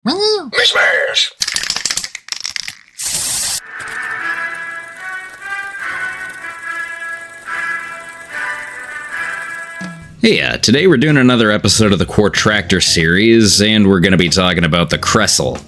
Smash! Hey, today we're doing another episode of the Quar Tractors series, and we're going to be talking about the Krassyl.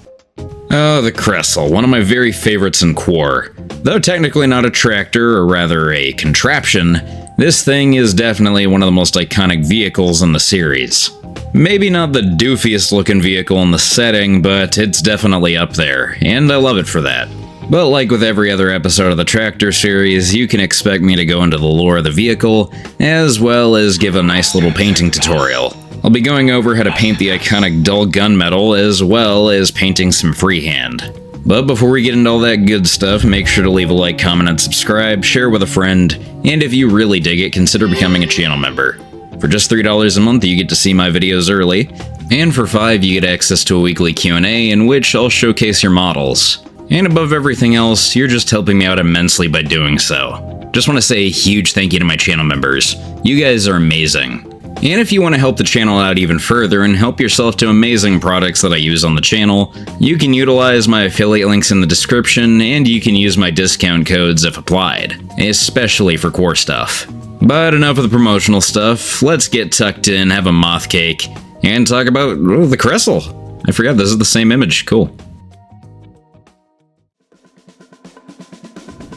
Oh, the Krassyl, one of my very favorites in Quar. Though technically not a tractor, or rather a contraption, this thing is definitely one of the most iconic vehicles in the series. Maybe not the doofiest looking vehicle in the setting, but it's definitely up there, and I love it for that. But like with every other episode of the Tractor series, you can expect me to go into the lore of the vehicle, as well as give a nice little painting tutorial. I'll be going over how to paint the iconic dull gunmetal, as well as painting some freehand. But before we get into all that good stuff, make sure to leave a like, comment, and subscribe, share with a friend, and if you really dig it, consider becoming a channel member. For just $3 a month, you get to see my videos early, and for $5, you get access to a weekly Q&A in which I'll showcase your models. And above everything else, you're just helping me out immensely by doing so. Just want to say a huge thank you to my channel members. You guys are amazing. And if you want to help the channel out even further and help yourself to amazing products that I use on the channel, you can utilize my affiliate links in the description, and you can use my discount codes if applied, especially for Quar stuff. But enough of the promotional stuff, let's get tucked in, have a moth cake, and talk about the Krassyl. I forgot this is the same image, cool.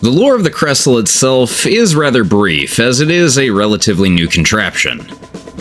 The lore of the Krassyl itself is rather brief, as it is a relatively new contraption.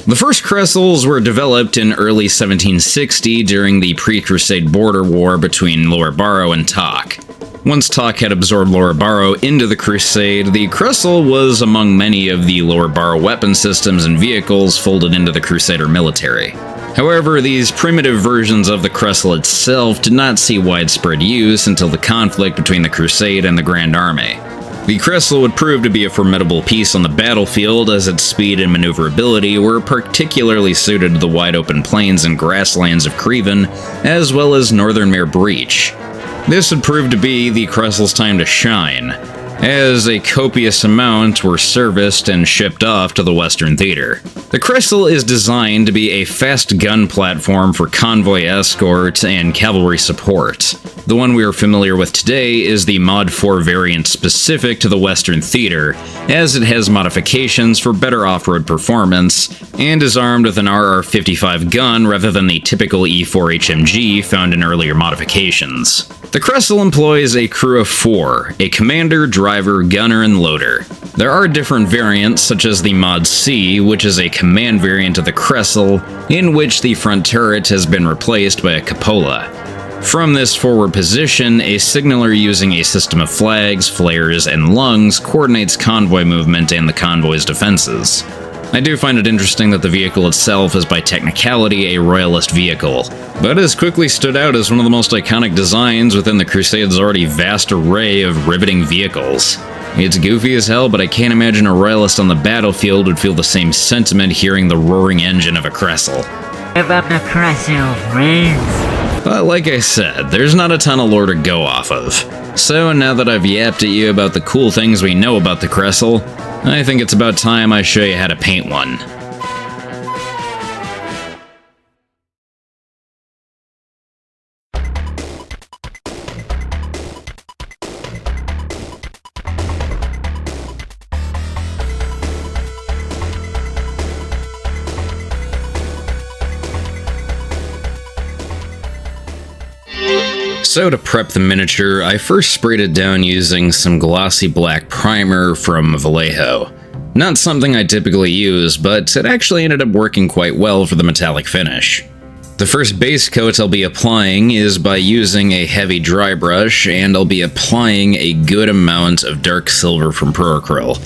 The first Krassyls were developed in early 1760 during the pre-Crusade border war between Lower Barrow and Tok. Once Tok had absorbed Lower Barrow into the Crusade, the Krassyl was among many of the Lower Barrow weapon systems and vehicles folded into the Crusader military. However, these primitive versions of the Krassyl itself did not see widespread use until the conflict between the Crusade and the Grand Army. The Krassyl would prove to be a formidable piece on the battlefield, as its speed and maneuverability were particularly suited to the wide-open plains and grasslands of Creven, as well as northern Mare Breach. This would prove to be the Krassyl's time to shine, as a copious amount were serviced and shipped off to the Western Theater. The Krassyl is designed to be a fast gun platform for convoy escort and cavalry support. The one we are familiar with today is the Mod 4 variant specific to the Western Theater, as it has modifications for better off-road performance, and is armed with an RR-55 gun rather than the typical E4 HMG found in earlier modifications. The Krassyl employs a crew of 4, a commander, driver, gunner, and loader. There are different variants, such as the Mod C, which is a command variant of the Krassyl, in which the front turret has been replaced by a cupola. From this forward position, a signaler using a system of flags, flares, and lungs coordinates convoy movement and the convoy's defenses. I do find it interesting that the vehicle itself is by technicality a royalist vehicle, but has quickly stood out as one of the most iconic designs within the Crusade's already vast array of riveting vehicles. It's goofy as hell, but I can't imagine a royalist on the battlefield would feel the same sentiment hearing the roaring engine of a Krassyl. Give up the Krassyl, friends. But like I said, there's not a ton of lore to go off of. So now that I've yapped at you about the cool things we know about the Krassyl, I think it's about time I show you how to paint one. So to prep the miniature, I first sprayed it down using some glossy black primer from Vallejo. Not something I typically use, but it actually ended up working quite well for the metallic finish. The first base coat I'll be applying is by using a heavy dry brush, and I'll be applying a good amount of dark silver from Acryl.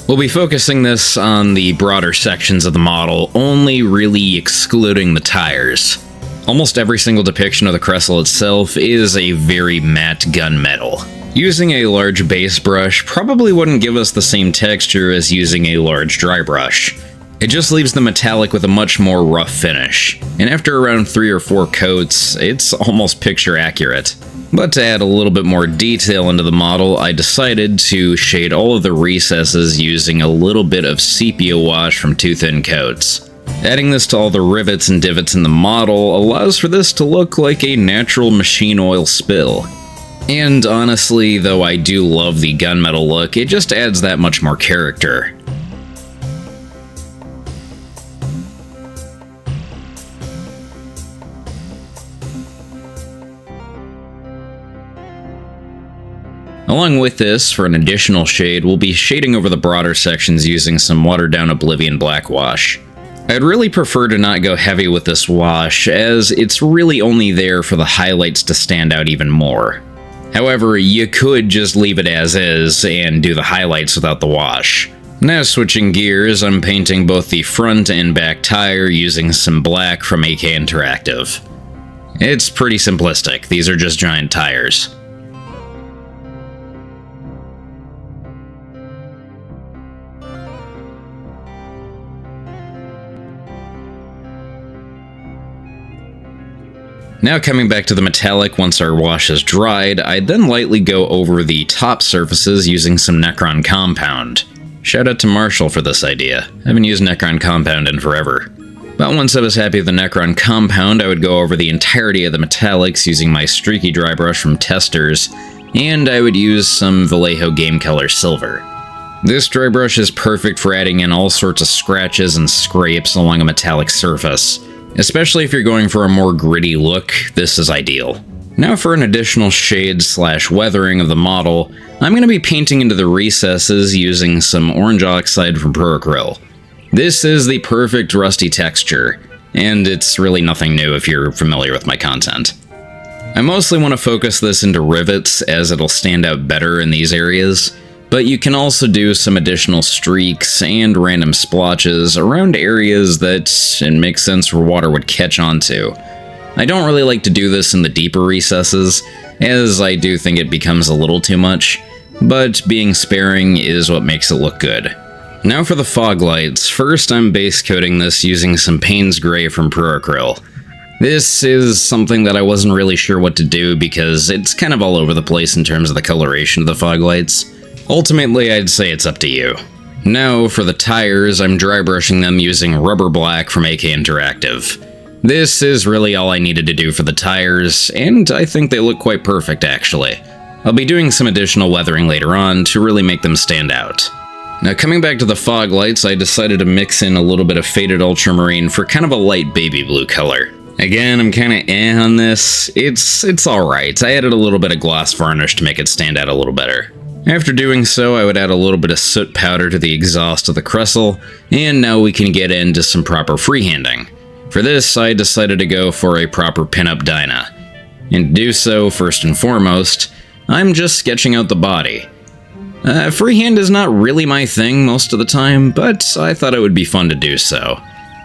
We'll be focusing this on the broader sections of the model, only really excluding the tires. Almost every single depiction of the Krassyl itself is a very matte gunmetal. Using a large base brush probably wouldn't give us the same texture as using a large dry brush. It just leaves the metallic with a much more rough finish, and after around 3 or 4 coats, it's almost picture accurate. But to add a little bit more detail into the model, I decided to shade all of the recesses using a little bit of sepia wash from 2 thin coats. Adding this to all the rivets and divots in the model allows for this to look like a natural machine oil spill. And honestly, though I do love the gunmetal look, it just adds that much more character. Along with this, for an additional shade, we'll be shading over the broader sections using some watered down Oblivion Blackwash. I'd really prefer to not go heavy with this wash, as it's really only there for the highlights to stand out even more. However, you could just leave it as is and do the highlights without the wash. Now switching gears, I'm painting both the front and back tire using some black from AK Interactive. It's pretty simplistic, these are just giant tires. Now coming back to the metallic once our wash has dried, I'd then lightly go over the top surfaces using some Necron Compound. Shout out to Marshall for this idea. I haven't used Necron Compound in forever. But once I was happy with the Necron Compound, I would go over the entirety of the metallics using my streaky dry brush from Testers, and I would use some Vallejo Game Color Silver. This dry brush is perfect for adding in all sorts of scratches and scrapes along a metallic surface. Especially if you're going for a more gritty look, this is ideal. Now for an additional shade/weathering of the model, I'm going to be painting into the recesses using some orange oxide from Acryl. This is the perfect rusty texture, and it's really nothing new if you're familiar with my content. I mostly want to focus this into rivets as it'll stand out better in these areas, but you can also do some additional streaks and random splotches around areas that it makes sense where water would catch onto. I don't really like to do this in the deeper recesses, as I do think it becomes a little too much, but being sparing is what makes it look good. Now for the fog lights. First I'm base coating this using some Paynes Gray from Acryl. This is something that I wasn't really sure what to do because it's kind of all over the place in terms of the coloration of the fog lights. Ultimately, I'd say it's up to you. Now, for the tires, I'm dry brushing them using rubber black from AK Interactive. This is really all I needed to do for the tires, and I think they look quite perfect actually. I'll be doing some additional weathering later on to really make them stand out. Now coming back to the fog lights, I decided to mix in a little bit of faded ultramarine for kind of a light baby blue color. Again, I'm kinda on this. It's alright. I added a little bit of gloss varnish to make it stand out a little better. After doing so, I would add a little bit of soot powder to the exhaust of the Krassyl, and now we can get into some proper freehanding. For this, I decided to go for a proper pinup dyna. And to do so, first and foremost, I'm just sketching out the body. Freehand is not really my thing most of the time, but I thought it would be fun to do so.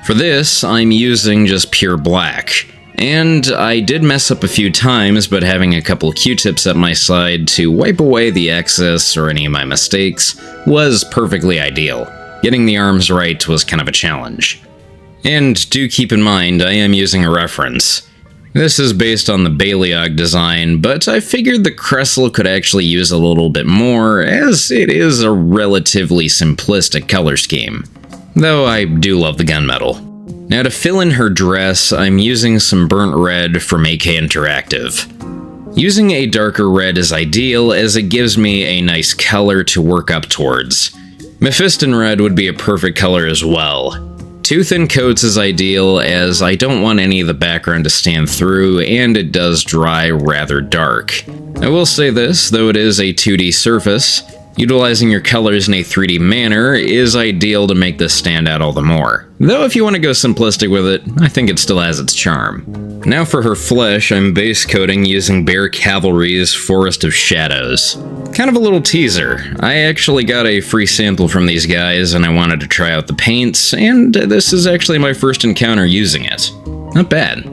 For this, I'm using just pure black. And I did mess up a few times, but having a couple Q-tips at my side to wipe away the excess or any of my mistakes was perfectly ideal. Getting the arms right was kind of a challenge. And do keep in mind, I am using a reference. This is based on the Vallejo design, but I figured the Krassyl could actually use a little bit more, as it is a relatively simplistic color scheme. Though I do love the gunmetal. Now to fill in her dress, I'm using some burnt red from AK Interactive. Using a darker red is ideal as it gives me a nice color to work up towards. Mephiston red would be a perfect color as well. Two thin coats is ideal as I don't want any of the background to stand through and it does dry rather dark. I will say this, though it is a 2D surface, utilizing your colors in a 3D manner is ideal to make this stand out all the more. Though if you want to go simplistic with it, I think it still has its charm. Now for her flesh, I'm base coating using Cavalry's Forest of Shadows. Kind of a little teaser. I actually got a free sample from these guys and I wanted to try out the paints, and this is actually my first encounter using it. Not bad.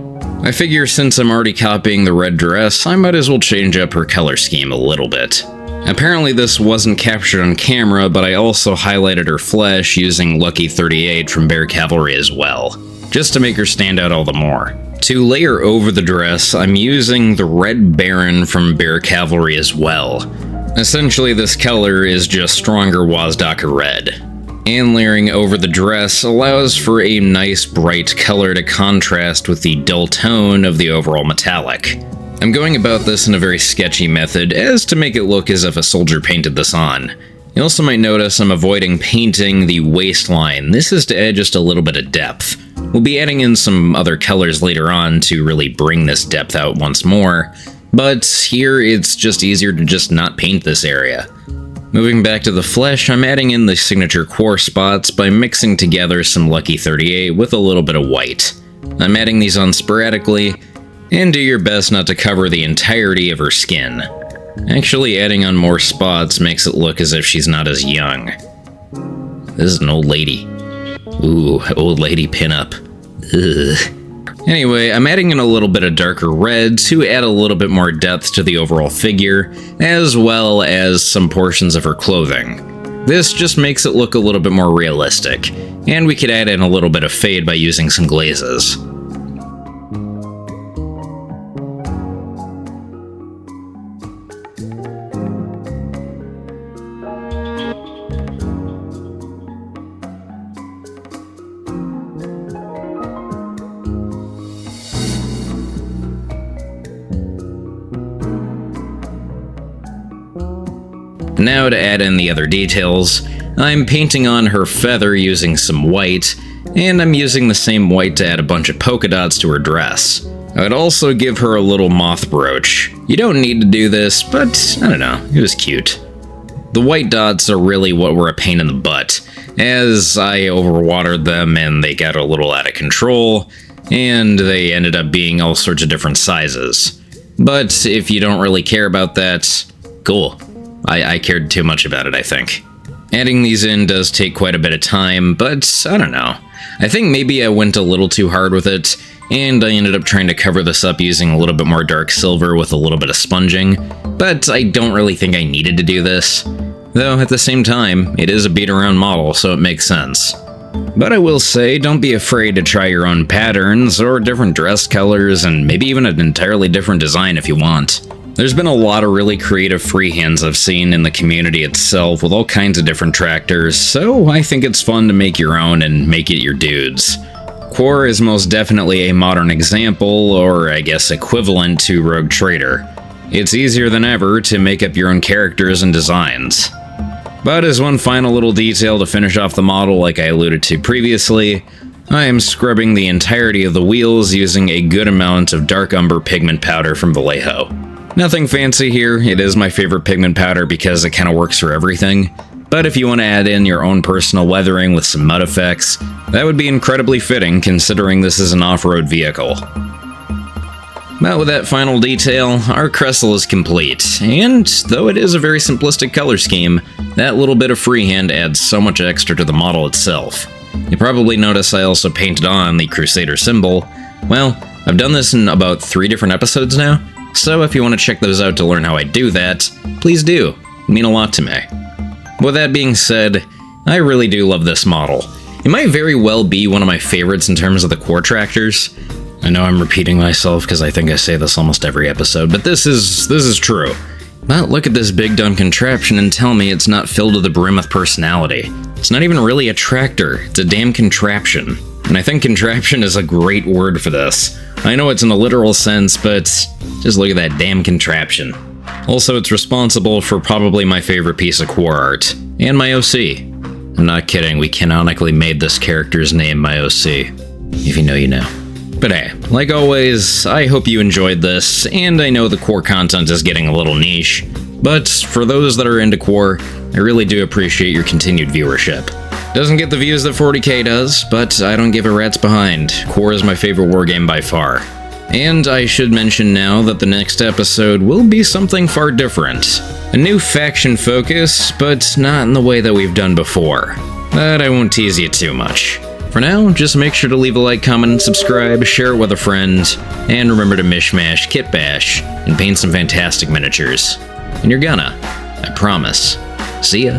I figure since I'm already copying the red dress, I might as well change up her color scheme a little bit. Apparently this wasn't captured on camera, but I also highlighted her flesh using Lucky 38 from Cavalry as well, just to make her stand out all the more. To layer over the dress, I'm using the Red Baron from Cavalry as well. Essentially this color is just stronger Wazdaka red. And layering over the dress allows for a nice bright color to contrast with the dull tone of the overall metallic. I'm going about this in a very sketchy method as to make it look as if a soldier painted this on. You also might notice I'm avoiding painting the waistline. This is to add just a little bit of depth. We'll be adding in some other colors later on to really bring this depth out once more, but here it's just easier to just not paint this area. Moving back to the flesh, I'm adding in the signature Quar spots by mixing together some Lucky 38 with a little bit of white. I'm adding these on sporadically, and do your best not to cover the entirety of her skin. Actually, adding on more spots makes it look as if she's not as young. This is an old lady. Ooh, old lady pinup. Ugh. Anyway, I'm adding in a little bit of darker red to add a little bit more depth to the overall figure, as well as some portions of her clothing. This just makes it look a little bit more realistic, and we could add in a little bit of fade by using some glazes. Now to add in the other details, I'm painting on her feather using some white, and I'm using the same white to add a bunch of polka dots to her dress. I would also give her a little moth brooch. You don't need to do this, but I don't know, it was cute. The white dots are really what were a pain in the butt, as I overwatered them and they got a little out of control, and they ended up being all sorts of different sizes. But if you don't really care about that, cool. I cared too much about it, I think. Adding these in does take quite a bit of time, but I don't know. I think maybe I went a little too hard with it, and I ended up trying to cover this up using a little bit more dark silver with a little bit of sponging, but I don't really think I needed to do this. Though, at the same time, it is a beat-around model, so it makes sense. But I will say, don't be afraid to try your own patterns, or different dress colors, and maybe even an entirely different design if you want. There's been a lot of really creative freehands I've seen in the community itself with all kinds of different tractors, so I think it's fun to make your own and make it your dudes. Quar is most definitely a modern example, or I guess equivalent to Rogue Trader. It's easier than ever to make up your own characters and designs. But as one final little detail to finish off the model like I alluded to previously, I am scrubbing the entirety of the wheels using a good amount of dark umber pigment powder from Vallejo. Nothing fancy here, it is my favorite pigment powder because it kind of works for everything, but if you want to add in your own personal weathering with some mud effects, that would be incredibly fitting considering this is an off-road vehicle. But with that final detail, our Krassyl is complete, and though it is a very simplistic color scheme, that little bit of freehand adds so much extra to the model itself. You probably notice I also painted on the Crusader symbol. Well, I've done this in about 3 different episodes now, so if you want to check those out to learn how I do that, please do. It mean a lot to me. With that being said, I really do love this model. It might very well be one of my favorites in terms of the Quar Tractors. I know I'm repeating myself because I think I say this almost every episode, but this is true. But look at this big dumb contraption and tell me it's not filled to the brim with personality. It's not even really a tractor, it's a damn contraption. And I think contraption is a great word for this. I know it's in a literal sense, but just look at that damn contraption. Also, it's responsible for probably my favorite piece of Quar art, and my OC. I'm not kidding, we canonically made this character's name my OC. If you know, you know. But hey, like always, I hope you enjoyed this, and I know the Quar content is getting a little niche, but for those that are into Quar, I really do appreciate your continued viewership. Doesn't get the views that 40k does, but I don't give a rat's behind. Quar is my favorite wargame by far. And I should mention now that the next episode will be something far different. A new faction focus, but not in the way that we've done before. But I won't tease you too much. For now, just make sure to leave a like, comment, and subscribe, share it with a friend, and remember to mishmash, kitbash, and paint some fantastic miniatures. And you're gonna. I promise. See ya.